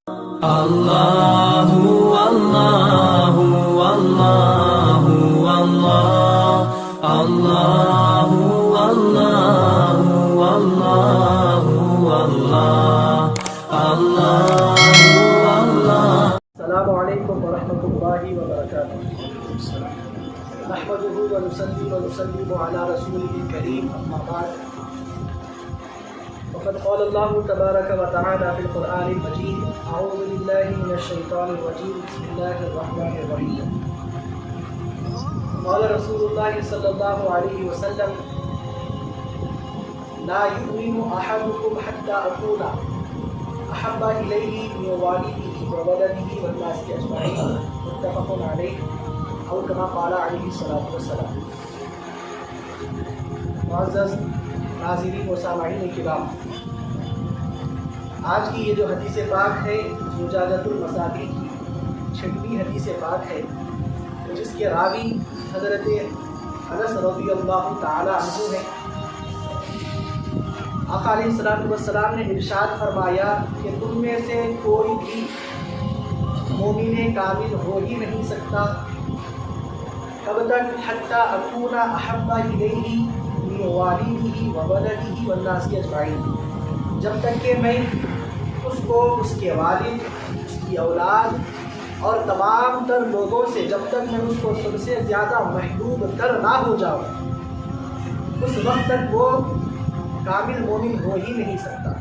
اللہ اللہ اللہ اللہ اللہ اللہ اللہ اللہ۔ السلام علیکم ورحمۃ اللہ وبرکاتہ۔ نحمده ونصلي ونسلم على رسوله الكريم، اما بعد، وقد قال الله تبارك وتعالى في القرآن المجيد: أعوذ بالله من الشيطان الرجيم، بسم الله الرحمن الرحيم. قال رسول الله صلى الله عليه وسلم: لا يؤمن أحدكم حتى أكون أحب إليه من والده وولده والناس أجمعين، متفق عليه، او كما قال علیہ الصلوۃ والسلام۔ معزز ناظرین و سامعین کرام، آج کی یہ جو حدیث پاک ہے زجاجۃ المصابیح کی 6ویں حدیث پاک ہے، جس کے راوی حضرت انس رضی اللہ تعالی عنہ ہیں۔ آقا علیہ السلام نے ارشاد فرمایا کہ تم میں سے کوئی بھی مومن کامل ہو ہی نہیں سکتا کب تک حتی اکون احب الیہ من والدہ وولدہ والناس اجمعین، جب تک کہ میں اس کو اس کے والد، اس کی اولاد اور تمام تر لوگوں سے، جب تک میں اس کو سب سے زیادہ محبوب تر نہ ہو جاؤں، اس وقت تک وہ کامل مومن ہو ہی نہیں سکتا۔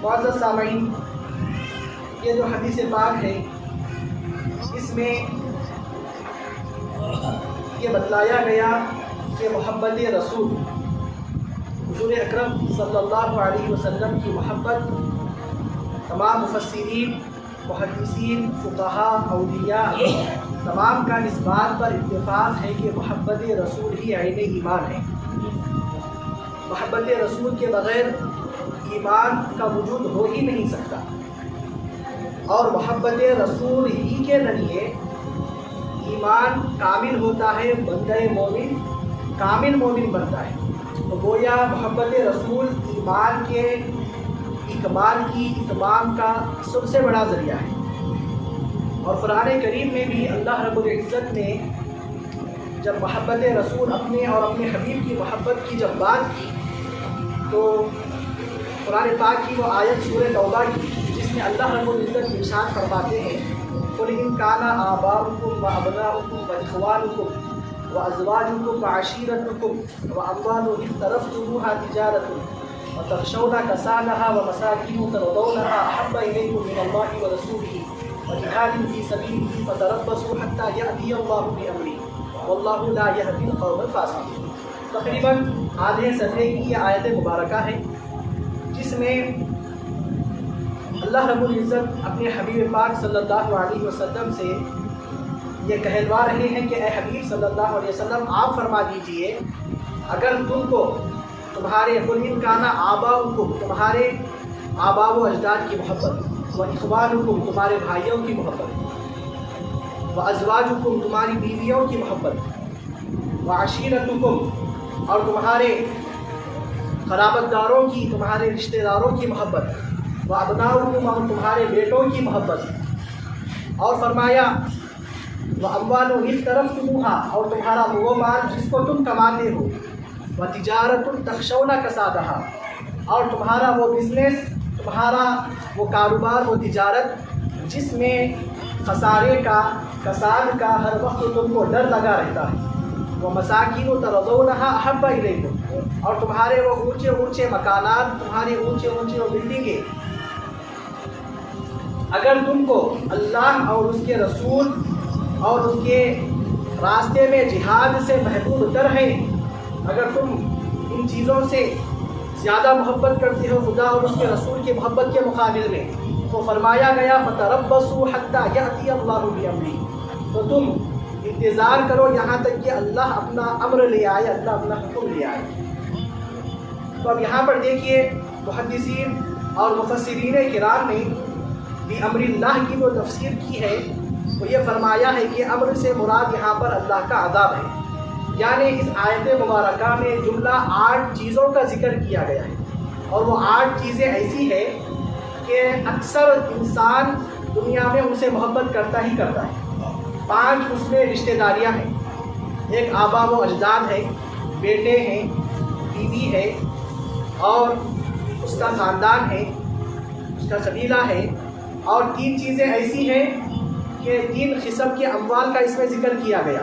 معزز سامعین، یہ جو حدیث پاک ہے، اس میں یہ بتلایا گیا کہ محبت رسول حضور اکرم صلی اللہ علیہ وسلم کی محبت تمام مفسرین، محدثین، فقہاء، اولیاء تمام کا اس بات پر اتفاق ہے کہ محبت رسول ہی عین ایمان ہے۔ محبت رسول کے بغیر ایمان کا وجود ہو ہی نہیں سکتا، اور محبت رسول ہی کے ذریعے ایمان کامل ہوتا ہے، بندہ مومن کامل مومن بنتا ہے۔ تو گویا محبت رسول ایمان کے اکمال کی اتمام کا سب سے بڑا ذریعہ ہے۔ اور قرآن کریم میں بھی اللہ رب العزت نے جب محبت رسول اپنے اور اپنے حبیب کی محبت کی جب بات کی، تو قرآن پاک کی وہ آیت سورہ توبہ کی، جس میں اللہ رب العزت ارشاد فرماتے ہیں: قُلْ إِنْ كَانَ آبَاؤُكُمْ وَأَبْنَاؤُكُمْ وَإِخْوَانُكُمْ وَأَزْوَاجُكُمْ وَعَشِيرَتُكُمْ وَأَمْوَالٌ اقْتَرَفْتُمُوهَا تِجَارَةٌ وَتَخْشَوْنَ كَسَادَهَا وَمَسَاكِنُ تَرْضَوْنَهَا أَحَبَّ إِلَيْكُم مِّنَ اللَّهِ وَرَسُولِهِ وَجِهَادٍ فِي سَبِيلِهِ فَتَرَبَّصُوا حَتَّى يَأْتِيَ اللَّهُ بِأَمْرِهِ وَاللَّهُ لَا يَهْدِي الْقَوْمَ الْفَاسِقِينَ۔ تقریباً آدھے صفحے کی یہ آیت مبارکہ ہے، جس میں اللہ رب العزت اپنے حبیب پاک صلی اللہ علیہ وسلم سے یہ کہلوا رہے ہیں کہ اے حبیب صلی اللہ علیہ وسلم، آپ فرما دیجئے اگر تم کو تمہارے قُلْ إِنْ كَانَ آبَاؤُكُمْ تمہارے آبا و اجداد کی محبت، وَإِخْوَانُكُمْ تمہارے بھائیوں کی محبت، وَأَزْوَاجُكُمْ تمہاری بیویوں کی محبت، وَعَشِيرَتُكُمْ اور تمہارے قرابت داروں کی، تمہارے رشتہ داروں کی محبت، وَأَبْنَاؤُكُمْ اور تمہارے بیٹوں کی محبت، اور فرمایا وَأَمْوَالٌ اقْتَرَفْتُمُوهَا اور تمہارا وہ مال جس کو تم کماتے ہو، وَتِجَارَةٌ تَخْشَوْنَ كَسَادَهَا اور تمہارا وہ بزنس، تمہارا وہ کاروبار، وہ تجارت جس میں خسارے کا، کساد کا ہر وقت تم کو ڈر لگا رہتا ہے، وَمَسَاكِنُ تَرْضَوْنَهَا أَحَبَّ إِلَيْكُمْ اور تمہارے وہ اونچے اونچے مکانات، تمہارے اونچے اونچے وہ بلڈنگیں اگر تم کو اللہ اور اس کے رسول اور اس کے راستے میں جہاد سے محبوب تر ہے، اگر تم ان چیزوں سے زیادہ محبت کرتے ہو خدا اور اس کے رسول کی محبت کے مقابل میں، تو فرمایا گیا فَتَرَبَّصُوا حَتَّى يَأْتِيَ اللَّهُ بِأَمْرِهِ، تو تم انتظار کرو یہاں تک کہ اللہ اپنا امر لے آئے، اللہ اپنا حکم لے آئے۔ تو اب یہاں پر دیکھیے محدثین اور مفسرین کرام نے بھی امر اللہ کی جو تفسیر کی ہے، تو یہ فرمایا ہے کہ امر سے مراد یہاں پر اللہ کا عذاب ہے، یعنی اس آیت مبارکہ میں جملہ 8 چیزوں کا ذکر کیا گیا ہے، اور وہ 8 چیزیں ایسی ہیں کہ اکثر انسان دنیا میں ان سے محبت کرتا ہی کرتا ہے۔ 5 اس میں رشتہ داریاں ہیں، ایک آبا و اجداد ہے، بیٹے ہیں، بیوی ہے، اور اس کا خاندان ہے، اس کا قبیلہ ہے، اور 3 چیزیں ایسی ہیں کہ 3 قسم کے اموال کا اس میں ذکر کیا گیا۔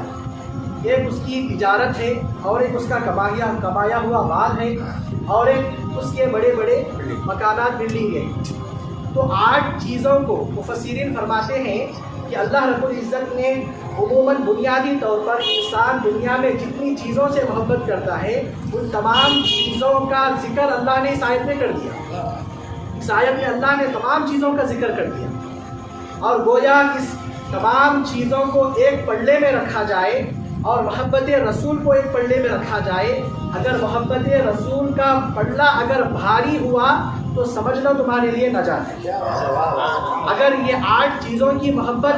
ایک اس کی تجارت ہے، اور ایک اس کا کمایا ہوا مال ہے، اور ایک اس کے بڑے بڑے مکانات، بلڈنگیں ہیں۔ تو 8 چیزوں کو مفسرین فرماتے ہیں کہ اللہ رب العزت نے عموماً بنیادی طور پر انسان دنیا میں جتنی چیزوں سے محبت کرتا ہے ان تمام چیزوں کا ذکر اللہ نے اس آیت میں کر دیا۔ اس آیت میں اللہ نے تمام چیزوں کا ذکر کر دیا، اور گویا اس تمام چیزوں کو ایک پلڑے میں رکھا جائے اور محبت رسول کو ایک پلڑے میں رکھا جائے۔ اگر محبت رسول کا پلڑا اگر بھاری ہوا تو سمجھ لو تمہارے لیے نجات ہے۔ اگر یہ 8 چیزوں کی محبت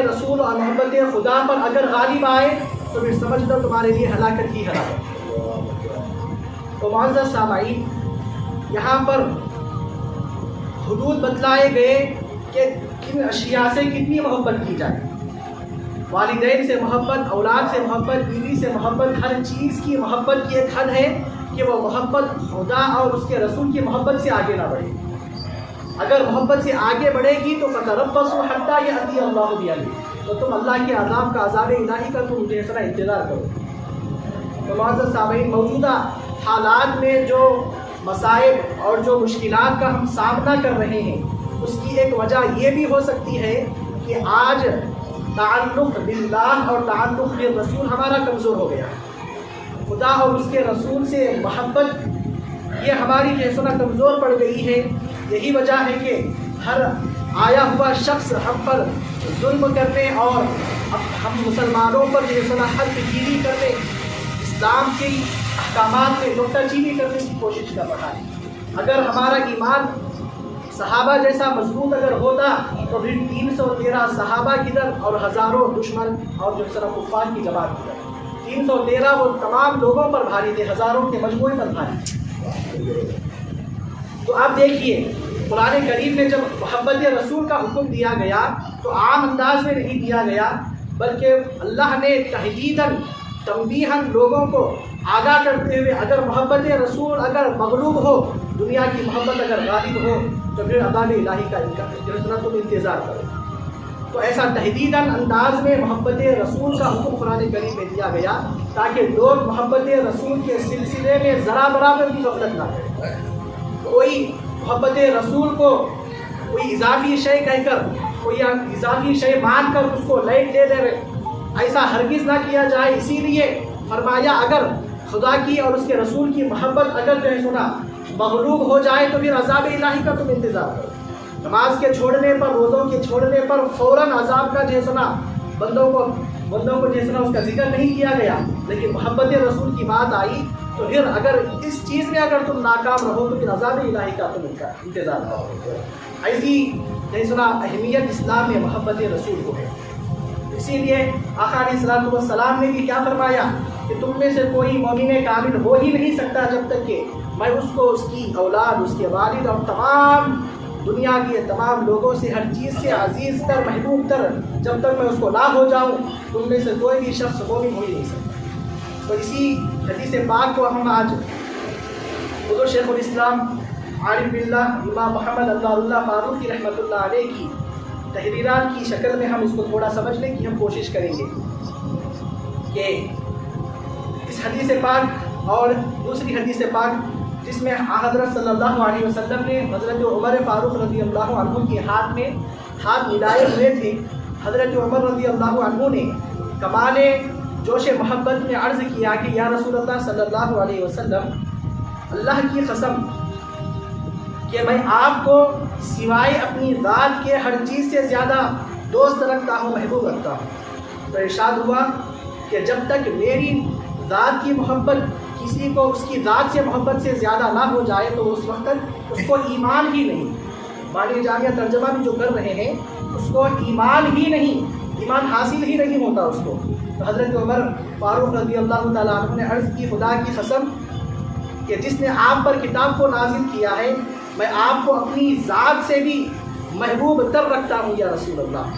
رسول اور محبت خدا پر اگر غالب آئے تو پھر سمجھ لو تمہارے لیے ہلاکت ہی ہلاکت۔ تو معزز سامعین، یہاں پر حدود بتلائے گئے کہ کن اشیاء سے کتنی محبت کی جائے۔ والدین سے محبت، اولاد سے محبت، بیوی سے محبت، ہر چیز کی محبت کی ایک حد ہے کہ وہ محبت خدا اور اس کے رسول کی محبت سے آگے نہ بڑھے۔ اگر محبت سے آگے بڑھے گی تو فتربصوا حتی یأتی اللہ بأمرہ، تو تم اللہ کے عذاب کا، عذاب الہی کا تم جیسا انتظار کرو۔ تو معزز سامعین، موجودہ حالات میں جو مصائب اور جو مشکلات کا ہم سامنا کر رہے ہیں اس کی ایک وجہ یہ بھی ہو سکتی ہے کہ آج تعلق باللہ اور تعلق بالرسول ہمارا کمزور ہو گیا۔ خدا اور اس کے رسول سے محبت یہ ہماری جو ہے سنا کمزور پڑ گئی ہے۔ یہی وجہ ہے کہ ہر آیا ہوا شخص ہم پر ظلم کرنے اور ہم مسلمانوں پر جو ہے سنا حد گیری کرنے، اسلام کے احکامات میں نکتہ چینی کرنے کی کوشش کر رہا ہے۔ اگر ہمارا ایمان صحابہ جیسا مضبوط اگر ہوتا تو پھر 313 صحابہ کدھر اور ہزاروں دشمن اور جو سر کفار کی جماعت کدھر۔ 313 وہ تمام لوگوں پر بھاری تھے، ہزاروں کے مجموعے پر بھاری تھے۔ تو آپ دیکھیے قرآن کریم میں جب محبت رسول کا حکم دیا گیا تو عام انداز میں نہیں دیا گیا، بلکہ اللہ نے تحدیداً تنبیہاً لوگوں کو آگاہ کرتے ہوئے اگر محبت رسول اگر مغلوب ہو، دنیا کی محبت اگر غالب ہو تو پھر عذاب الہی کا جو ہے تم انتظار کرو۔ تو ایسا تحدیداً انداز میں محبت رسول کا حکم قرآن کریم میں دیا گیا تاکہ لوگ محبت رسول کے سلسلے میں ذرا برابر بھی غفلت نہ کریں۔ کوئی محبت رسول کو کوئی اضافی شے کہہ کر، کوئی اضافی شے مان کر اس کو لائٹ دے دے، ایسا ہرگز نہ کیا جائے۔ اسی لیے فرمایا اگر خدا کی اور اس کے رسول کی محبت اگر جو ہے سنا مغلوب ہو جائے تو پھر عذاب الہی کا تم انتظار کرو۔ نماز کے چھوڑنے پر، روزوں کے چھوڑنے پر فوراً عذاب کا جو ہے سنا بندوں کو جو ہے سنا اس کا ذکر نہیں کیا گیا، لیکن محبت رسول کی بات آئی تو پھر اگر اس چیز میں اگر تم ناکام رہو تو پھر عذاب الہی کا تم انتظار کرو۔ ایسی جو ہے سنا اہمیت اسلام میں محبت رسول کو ہے۔ اسی لیے آقا علیہ الصلوۃ والسلام نے بھی کیا فرمایا کہ تم میں سے کوئی مومن کامل ہو ہی نہیں سکتا جب تک کہ میں اس کو اس کی اولاد، اس کے والد اور تمام دنیا کے تمام لوگوں سے، ہر چیز سے عزیز تر، محبوب تر جب تک میں اس کو نہ ہو جاؤں تم میں سے کوئی بھی شخص مومن ہو ہی نہیں سکتا۔ تو اسی حدیث پاک کو ہم آج حضور شیخ الاسلام عارف باللہ امام محمد اللہ فاروقی رحمۃ اللہ علیہ کی تحریرات کی شکل میں ہم اس کو تھوڑا سمجھنے کی ہم کوشش کریں گے کہ اس حدیث پاک اور دوسری حدیث پاک جس میں حضرت صلی اللہ علیہ وسلم نے حضرت عمر فاروق رضی اللہ عنہ کے ہاتھ میں ہاتھ ملائے ہوئے تھے، حضرت عمر رضی اللہ عنہ نے کمال جوش محبت میں عرض کیا کہ یا رسول اللہ صلی اللہ علیہ وسلم، اللہ کی قسم کہ میں آپ کو سوائے اپنی ذات کے ہر چیز سے زیادہ دوست رکھتا ہوں، محبوب رکھتا ہوں۔ تو ارشاد ہوا کہ جب تک میری ذات کی محبت کسی کو اس کی ذات سے محبت سے زیادہ نہ ہو جائے تو اس وقت تک اس کو ایمان ہی نہیں، بانی جامعہ ترجمہ بھی جو کر رہے ہیں اس کو ایمان ہی نہیں، ایمان حاصل ہی نہیں ہوتا اس کو۔ تو حضرت عمر فاروق رضی اللہ تعالیٰ عنہ نے عرض کی خدا کی قسم کہ جس نے آپ پر کتاب کو نازل کیا ہے میں آپ کو اپنی ذات سے بھی محبوب تر رکھتا ہوں یا رسول اللہ۔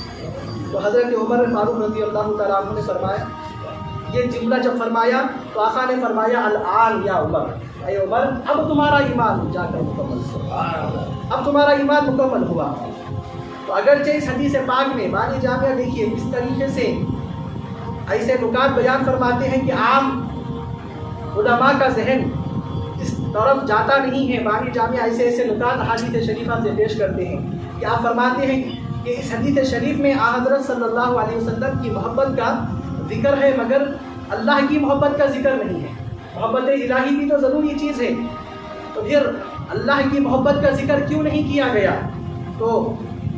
تو حضرت عمر فاروق رضی اللہ تعالیٰ عنہ نے فرمایا، یہ جملہ جب فرمایا تو آقا نے فرمایا الآن یا عمر، اے عمر اب تمہارا ایمان جا کر مکمل ہوا، اب تمہارا ایمان مکمل ہوا۔ تو اگرچہ اس حدیث پاک میں بانی جامعہ دیکھیے کس طریقے سے ایسے نکات بیان فرماتے ہیں کہ عام علماء کا ذہن اس طرف جاتا نہیں ہے۔ بانی جامعہ ایسے ایسے نکات احادیث شریفہ سے پیش کرتے ہیں کہ آپ فرماتے ہیں کہ اس حدیث شریف میں حضرت صلی اللہ علیہ وسلم کی محبت کا ذکر ہے مگر اللہ کی محبت کا ذکر نہیں ہے۔ محبت الہی بھی تو ضروری چیز ہے، تو پھر اللہ کی محبت کا ذکر کیوں نہیں کیا گیا؟ تو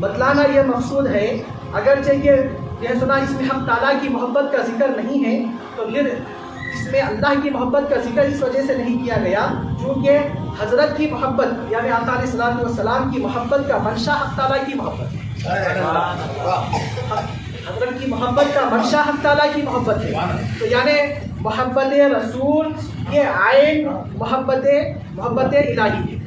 بتلانا یہ مقصود ہے، اگرچہ کہ یہ سنا اس میں حق تعالیٰ کی محبت کا ذکر نہیں ہے، تو پھر اس میں اللہ کی محبت کا ذکر اس وجہ سے نہیں کیا گیا چونکہ حضرت کی محبت یعنی آقا علیہ الصلوۃ والسلام کی محبت کا منشا حق تعالیٰ کی محبت ہے۔ حضرت کی محبت کا منشا حق تعالیٰ کی محبت ہے، تو یعنی محبت رسول یہ عین محبت الہی ہے۔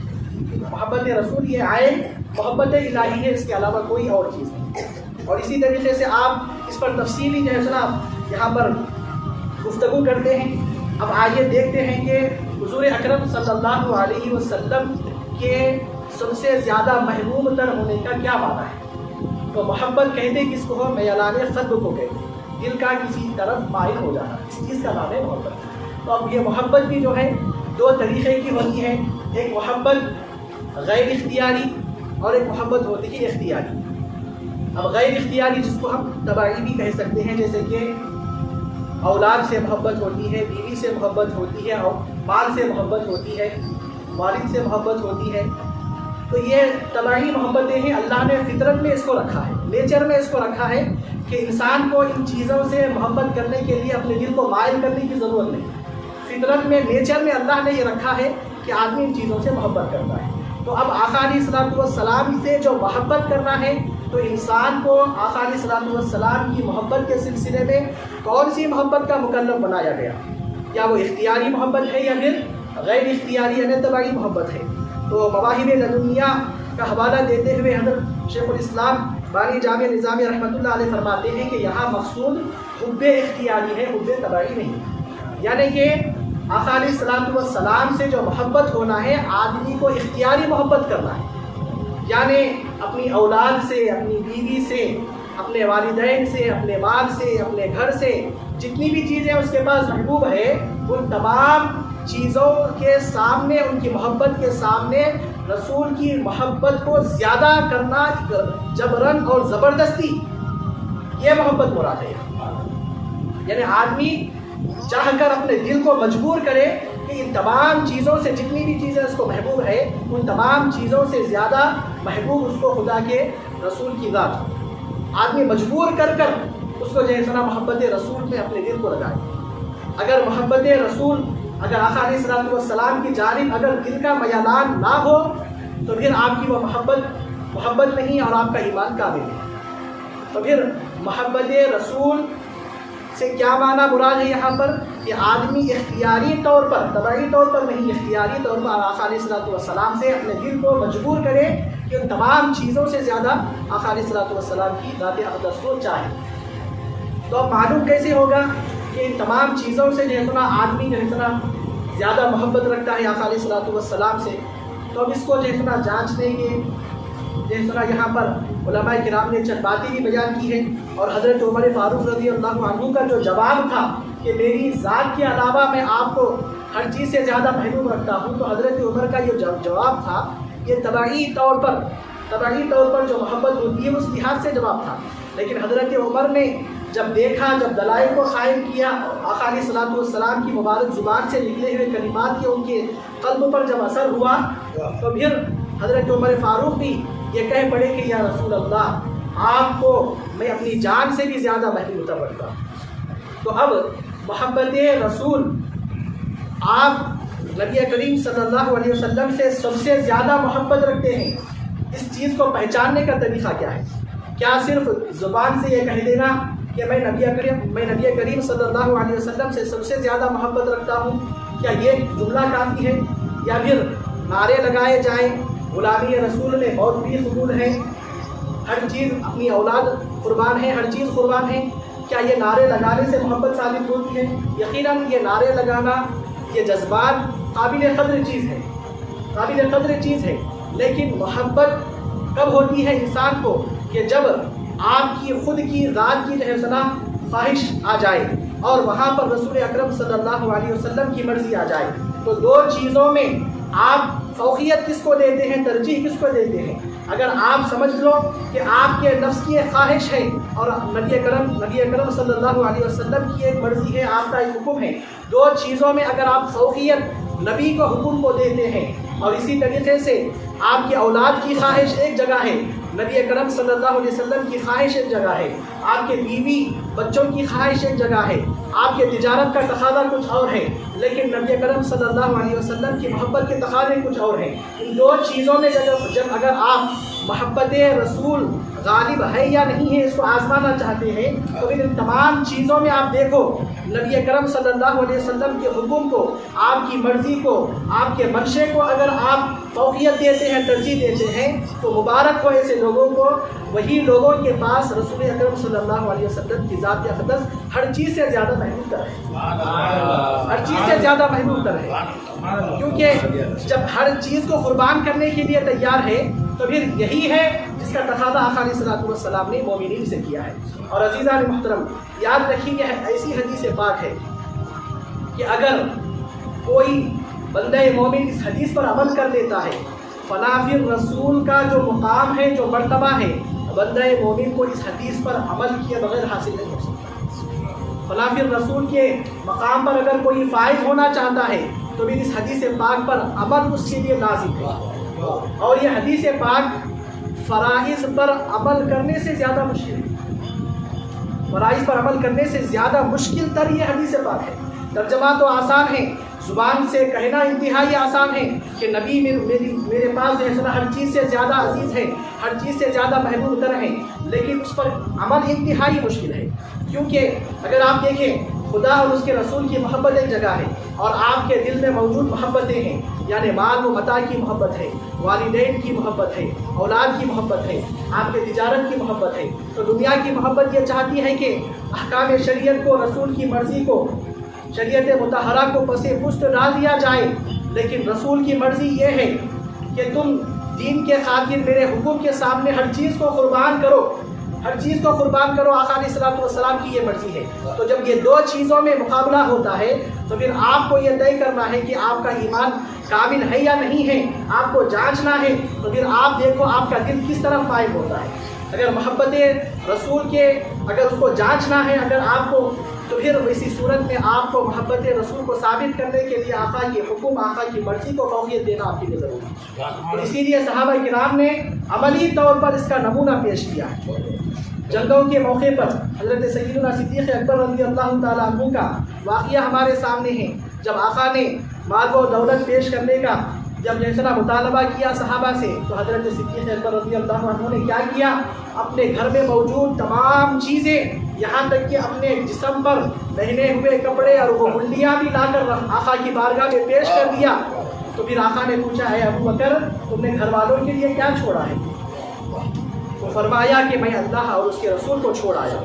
محبت رسول یہ عین محبت الہی ہے، اس کے علاوہ کوئی اور چیز نہیں۔ اور اسی طریقے سے آپ اس پر تفصیلی جو ہے سنا یہاں پر گفتگو کرتے ہیں۔ اب آئیے دیکھتے ہیں کہ حضور اکرم صلی اللہ علیہ وسلم کے سب سے زیادہ محبوب تر ہونے کا کیا معنی ہے؟ تو محبت کہتے کس کو ہو؟ میلان قلب کو کہتے ہیں، دل کا کسی طرف مائل ہو جانا، اس چیز کا نام ہے محبت۔ تو اب یہ محبت بھی جو ہے دو طریقے کی ہوتی ہے، ایک محبت غیر اختیاری اور ایک محبت ہوتی ہے اختیاری۔ اب غیر اختیاری جس کو ہم تباہی بھی کہہ سکتے ہیں، جیسے کہ اولاد سے محبت ہوتی ہے، بیوی سے محبت ہوتی ہے، اور مال سے محبت ہوتی ہے، والد سے محبت ہوتی ہے، تو یہ تباہی محبتیں ہیں۔ اللہ نے فطرت میں اس کو رکھا ہے، نیچر میں اس کو رکھا ہے کہ انسان کو ان چیزوں سے محبت کرنے کے لیے اپنے دل کو مائل کرنے کی ضرورت نہیں۔ فطرت میں نیچر میں اللہ نے یہ رکھا ہے کہ آدمی ان چیزوں سے محبت کرتا ہے۔ تو اب آقا علیہ الصلوۃ والسلام سے جو محبت کرنا ہے تو انسان کو آقا علیہ الصلوۃ والسلام کی محبت کے سلسلے میں کون سی محبت کا مکلف بنایا گیا؟ کیا وہ اختیاری محبت ہے یا پھر غیر اختیاری یعنی تباہی محبت ہے؟ تو مواہب لدنیہ کا حوالہ دیتے ہوئے حضرت شیخ الاسلام بانی جامع نظامی رحمۃ اللہ علیہ فرماتے ہیں کہ یہاں مقصود حب اختیاری ہے، حب تباہی نہیں۔ یعنی کہ آقا علیہ الصلوۃ والسلام سے جو محبت ہونا ہے آدمی کو اختیاری محبت کرنا ہے، یعنی اپنی اولاد سے، اپنی بیوی سے، اپنے والدین سے، اپنے مال سے، اپنے گھر سے، جتنی بھی چیزیں اس کے پاس محبوب ہے ان تمام چیزوں کے سامنے، ان کی محبت کے سامنے رسول کی محبت کو زیادہ کرنا جبرن اور زبردستی، یہ محبت مراد ہے۔ یعنی آدمی چاہ کر اپنے دل کو مجبور کرے کہ ان تمام چیزوں سے، جتنی بھی چیزیں اس کو محبوب ہے ان تمام چیزوں سے زیادہ محبوب اس کو خدا کے رسول کی ذات ہو۔ آدمی مجبور کر کر اس کو جو ہے سنا محبت رسول میں اپنے دل کو لگائے۔ اگر محبت رسول، اگر آقا علیہ الصلوۃ والسلام کی جانب اگر دل کا میلان نہ ہو تو پھر آپ کی وہ محبت نہیں اور آپ کا ایمان کامل ہے۔ تو پھر محبت رسول سے کیا معنی مراد ہے یہاں پر کہ آدمی اختیاری طور پر، تبعی طور پر نہیں، اختیاری طور پر آقا علیہ الصلوۃ والسلام سے اپنے دل کو مجبور کرے کہ ان تمام چیزوں سے زیادہ آقا علیہ الصلوۃ والسلام کی ذات اقدس کو چاہے۔ تو اب معلوم کیسے ہوگا کہ ان تمام چیزوں سے جو ہے سنا آدمی جو ہے سنا زیادہ محبت رکھتا ہے آقا علیہ الصلوۃ والسلام سے؟ تو اب اس کو جو ہے سنا جانچنے کے جو ہے سنا یہاں پر علماء کرام نے چند باتیں بھی بیان کی ہیں، اور حضرت عمر فاروق رضی اللہ عنہ کا جو جواب تھا کہ میری ذات کے علاوہ میں آپ کو ہر چیز سے زیادہ محبوب رکھتا ہوں، تو حضرت عمر کا یہ جواب تھا یہ طبعی طور پر جو محبت ہوتی ہے اس لحاظ سے جواب تھا۔ لیکن حضرت عمر نے جب دیکھا، جب دلائل کو قائم کیا، آقا علیہ الصلوۃ والسلام کی مبارک زبان سے نکلے ہوئے کلمات کے ان کے قلب پر جب اثر ہوا تو پھر حضرت عمر فاروق بھی یہ کہہ پڑے کہ یا رسول اللہ آپ کو میں اپنی جان سے بھی زیادہ محبوب رکھتا ہوں۔ تو اب محبت رسول، آپ نبی کریم صلی اللہ علیہ وسلم سے سب سے زیادہ محبت رکھتے ہیں، اس چیز کو پہچاننے کا طریقہ کیا ہے؟ کیا صرف زبان سے یہ کہہ دینا کہ میں نبی کریم صلی اللہ علیہ وسلم سے سب سے زیادہ محبت رکھتا ہوں، کیا یہ جملہ کافی ہے؟ یا پھر نعرے لگائے جائیں، غلامی رسول میں موت بھی قبول ہے، ہر چیز اپنی اولاد قربان ہے، ہر چیز قربان ہے. کیا یہ نعرے لگانے سے محبت ثابت ہوتی ہے؟ یقیناً یہ نعرے لگانا، یہ جذبات قابل قدر چیز ہے، قابل قدر چیز ہے. لیکن محبت کب ہوتی ہے انسان کو؟ کہ جب آپ کی خود کی ذات کی جو ہے نا خواہش آ جائے اور وہاں پر رسول اکرم صلی اللہ علیہ وسلم کی مرضی آ جائے. تو دو چیزوں میں آپ فوقیت کس کو دیتے ہیں، ترجیح کس کو دیتے ہیں؟ اگر آپ سمجھ لو کہ آپ کے نفس کی ایک خواہش ہے اور نبی اکرم صلی اللہ علیہ وسلم کی ایک مرضی ہے، آپ کا ایک حکم ہے، دو چیزوں میں اگر آپ فوقیت نبی کو حکم کو دیتے ہیں اور اسی طریقے سے آپ کی اولاد کی خواہش ایک جگہ ہے، نبی اکرم صلی اللہ علیہ وسلم کی خواہش ایک جگہ ہے، آپ کے بیوی بچوں کی خواہش ایک جگہ ہے، آپ کے تجارت کا تقاضا کچھ اور ہے، لیکن نبی اکرم صلی اللہ علیہ وسلم کی محبت کے تقاضے کچھ اور ہیں. ان دو چیزوں میں جب اگر آپ محبت رسول غالب ہے یا نہیں ہے اس کو آزمانا چاہتے ہیں تو پھر ان تمام چیزوں میں آپ دیکھو نبی اکرم صلی اللہ علیہ وسلم کے حکم کو، آپ کی مرضی کو، آپ کے منشے کو اگر آپ فوقیت دیتے ہیں، ترجیح دیتے ہیں تو مبارک ہو ایسے لوگوں کو. وہی لوگوں کے پاس رسول اکرم صلی اللہ علیہ وسلم کی ذات اقدس ہر چیز سے زیادہ محبوب تر ہے، ہر چیز سے زیادہ محبوب تر ہے. کیونکہ جب ہر چیز کو قربان کرنے کے لیے تیار ہے تو پھر یہی ہے جس کا تقاضا آقا علیہ الصلوۃ والسلام نے مومنین سے کیا ہے. اور عزیزان محترم یاد رکھیے کہ ایسی حدیث پاک ہے کہ اگر کوئی بندہ مومن اس حدیث پر عمل کر لیتا ہے، فنافی رسول کا جو مقام ہے، جو مرتبہ ہے، بندہ مومن کو اس حدیث پر عمل کیے بغیر حاصل نہیں ہو سکتا. فنافی رسول کے مقام پر اگر کوئی فائز ہونا چاہتا ہے تو پھر اس حدیث پاک پر عمل اس کے لیے لازم ہے. اور یہ حدیث پاک فرائض پر عمل کرنے سے زیادہ مشکل ہے، فرائض پر عمل کرنے سے زیادہ مشکل تر یہ حدیث پاک ہے. ترجمہ تو آسان ہے، زبان سے کہنا انتہائی آسان ہے کہ نبی میرے پاس ہر چیز سے زیادہ عزیز ہے، ہر چیز سے زیادہ محبوب تر ہے، لیکن اس پر عمل انتہائی مشکل ہے. کیونکہ اگر آپ دیکھیں خدا اور اس کے رسول کی محبت ایک جگہ ہے اور آپ کے دل میں موجود محبتیں ہیں، یعنی مال و متاع کی محبت ہے، والدین کی محبت ہے، اولاد کی محبت ہے، آپ کے تجارت کی محبت ہے. تو دنیا کی محبت یہ چاہتی ہے کہ احکام شریعت کو، رسول کی مرضی کو، شریعت مطہرہ کو پس پشت ڈال دیا جائے. لیکن رسول کی مرضی یہ ہے کہ تم دین کے خاطر میرے حکم کے سامنے ہر چیز کو قربان کرو، ہر چیز کو قربان کرو. آقا علیہ الصلوۃ والسلام کی یہ مرضی ہے. تو جب یہ دو چیزوں میں مقابلہ ہوتا ہے تو پھر آپ کو یہ طے کرنا ہے کہ آپ کا ایمان کامل ہے یا نہیں ہے، آپ کو جانچنا ہے. تو پھر آپ دیکھو آپ کا دل کس طرف مائل ہوتا ہے. اگر محبت رسول کے اگر اس کو جانچنا ہے اگر آپ کو، تو پھر اسی صورت میں آپ کو محبت رسول کو ثابت کرنے کے لیے آقا کی حکم، آقا کی مرضی کو فوقیت دینا آپ کے لیے ضروری ہے. تو اسی لیے صحابہ کرام نے عملی طور پر اس کا نمونہ پیش کیا. جنگوں کے موقع پر حضرت سیدنا صدیق اکبر رضی اللہ تعالیٰ عنہ کا واقعہ ہمارے سامنے ہے. جب آقا نے مال و دولت پیش کرنے کا جب جیسا مطالبہ کیا صحابہ سے تو حضرت صدیق اکبر رضی اللہ عنہ نے کیا کیا، اپنے گھر میں موجود تمام چیزیں، یہاں تک کہ اپنے جسم پر پہنے ہوئے کپڑے اور وہ منڈیاں بھی لا کر آقا کی بارگاہ میں پیش کر دیا. تو پھر آقا نے پوچھا ہے ابو بکر تم نے گھر والوں کے لیے کیا چھوڑا ہے؟ تو فرمایا کہ میں اللہ اور اس کے رسول کو چھوڑ آیا.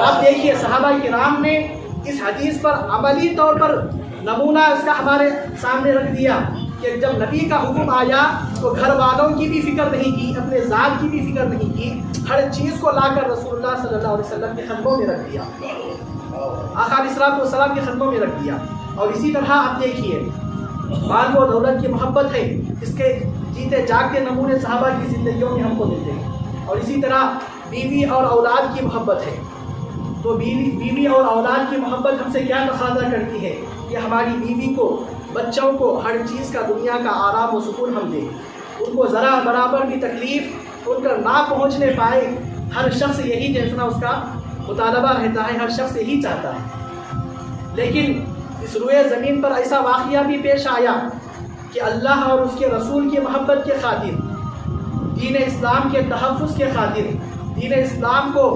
اب دیکھیے صحابہ کرام نے اس حدیث پر عملی طور پر نمونہ اس کا ہمارے سامنے رکھ دیا کہ جب نبی کا حکم آیا تو گھر والوں کی بھی فکر نہیں کی، اپنے ذات کی بھی فکر نہیں کی، ہر چیز کو لا کر رسول اللہ صلی اللہ علیہ وسلم کے قدموں میں رکھ دیا، آقا علیہ الصلوۃ والسلام کے قدموں میں رکھ دیا. اور اسی طرح آپ دیکھیے مال و دولت کی محبت ہے، اس کے جیتے جاگتے نمونے صحابہ کی زندگیوں میں ہم کو ملتے ہیں. اور اسی طرح بیوی اور اولاد کی محبت ہے. تو بیوی اور اولاد کی محبت ہم سے کیا تقاضا کرتی ہے کہ ہماری بیوی کو، بچوں کو ہر چیز کا، دنیا کا آرام و سکون ہم دیں، ان کو ذرا برابر بھی تکلیف ان کا نہ پہنچنے پائے. ہر شخص یہی جیسا اس کا مطالبہ رہتا ہے، ہر شخص یہی چاہتا ہے. لیکن اس روئے زمین پر ایسا واقعہ بھی پیش آیا کہ اللہ اور اس کے رسول کی محبت کے خاطر، دین اسلام کے تحفظ کے خاطر، دین اسلام کو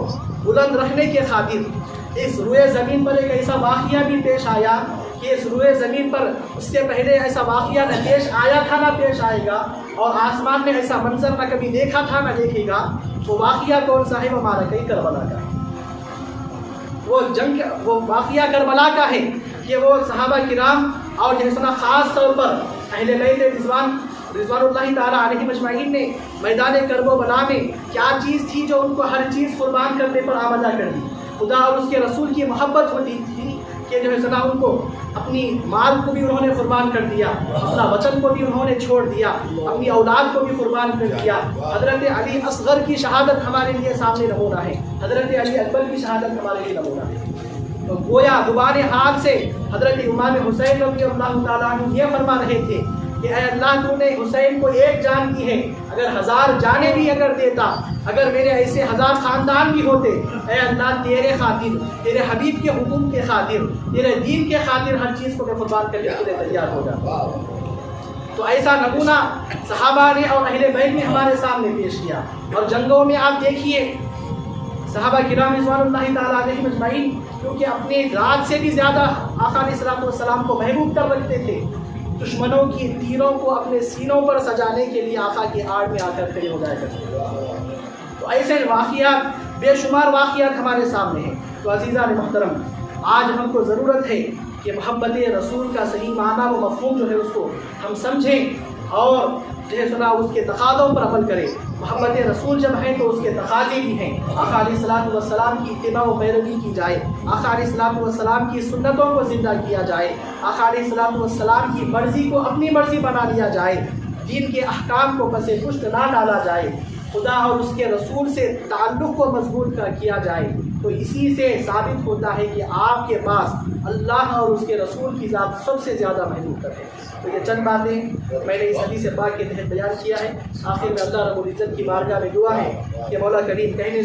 بلند رکھنے کے خاطر اس روئے زمین پر ایک ایسا واقعہ بھی پیش آیا کہ اس روئے زمین پر اس سے پہلے ایسا واقعہ نہ پیش آیا تھا نہ پیش آئے گا اور آسمان میں ایسا منظر نہ کبھی دیکھا تھا نہ دیکھے گا، وہ واقعہ کون سا ہے؟ وہ معرکہ کربلا کا ہے، وہ واقعہ کربلا کا ہے کہ وہ صحابہ کرام اور جو ہے سنا خاص طور پر اہل بیت رضوان اللہ تعالیٰ علیہ مجمعین نے میدان کرب و بلا میں کیا چیز تھی جو ان کو ہر چیز قربان کرنے پر آمادہ کر دی؟ خدا اور اس کے رسول کی محبت ہوتی تھی کہ جو ہے سنا ان کو اپنی مال کو بھی انہوں نے قربان کر دیا، اپنا وطن کو بھی انہوں نے چھوڑ دیا، اپنی اولاد کو بھی قربان کر دیا۔ حضرت علی اصغر کی شہادت ہمارے لیے سامنے نمونہ ہے، حضرت علی اکبر کی شہادت ہمارے لیے نمونہ ہے۔ تو گویا زبان حال سے حضرت امام حسین رضی اللہ تعالیٰ عنہ یہ فرما رہے تھے کہ اے اللہ تو نے حسین کو ایک جان دی ہے، اگر 1000 جانیں بھی اگر دیتا، اگر میرے ایسے 1000 خاندان بھی ہوتے، اے اللہ تیرے خاطر، تیرے حبیب کے حکم کے خاطر، تیرے دین کے خاطر ہر چیز کو میں قربان کرنے کے لیے تیار ہو جاتا۔ تو ایسا نمونہ صحابہ نے اور اہل بیت نے ہمارے سامنے پیش کیا۔ اور جنگوں میں آپ دیکھیے صحابہ کرام رضوان اللہ تعالیٰ علیہ مجمعین کیونکہ اپنے ذات سے بھی زیادہ آقا علیہ السلام کو محبوب کر رکھتے تھے، دشمنوں کی تیروں کو اپنے سینوں پر سجانے کے لیے آقا کی آڑ میں آ کر کھڑے ہو جایا کرتے تھے۔ تو ایسے واقعات، بے شمار واقعات ہمارے سامنے ہیں۔ تو عزیزان محترم، آج ہم کو ضرورت ہے کہ محبت رسول کا صحیح معنی و مفہوم جو ہے اس کو ہم سمجھیں اور جو ہے سنا اس کے تقاضوں پر عمل کریں۔ محبت رسول جب ہے تو اس کے تقاضے بھی ہیں، آقا علیہ السلام کی اتباع و پیروی کی جائے، آقا علیہ السلام کی سنتوں کو زندہ کیا جائے، آقا علیہ السلام کی مرضی کو اپنی مرضی بنا لیا جائے، دین کے احکام کو پس پشت نہ ڈالا جائے، خدا اور اس کے رسول سے تعلق کو مضبوط کیا جائے۔ تو اسی سے ثابت ہوتا ہے کہ آپ کے پاس اللہ اور اس کے رسول کی ذات سب سے زیادہ محبوب ہے۔ تو یہ چند باتیں میں نے اس حدیث پاک کے تحت بیان کیا ہے۔ آخر میں اللہ رب العزت کی بارگاہ میں دعا ہے کہ مولا کریم کہنے